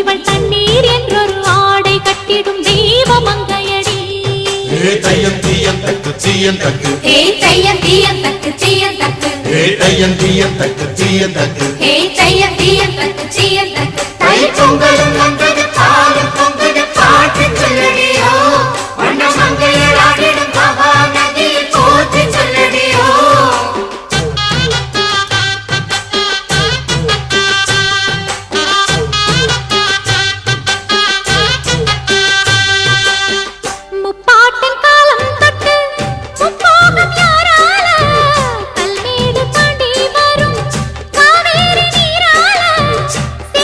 இவள் தண்ணீர் என்றொரு ஆடை கட்டிடும் தெய்வ மங்கையடி. தையம் தீயம் தக்கு தீயம் தக்கு தையம் தீயம் தக்கு தீயம் தக்கு தையம் தீயம் தக்கு தீயம் தக்கு தையம் தீயம் தக்கு தீயம் தக்கு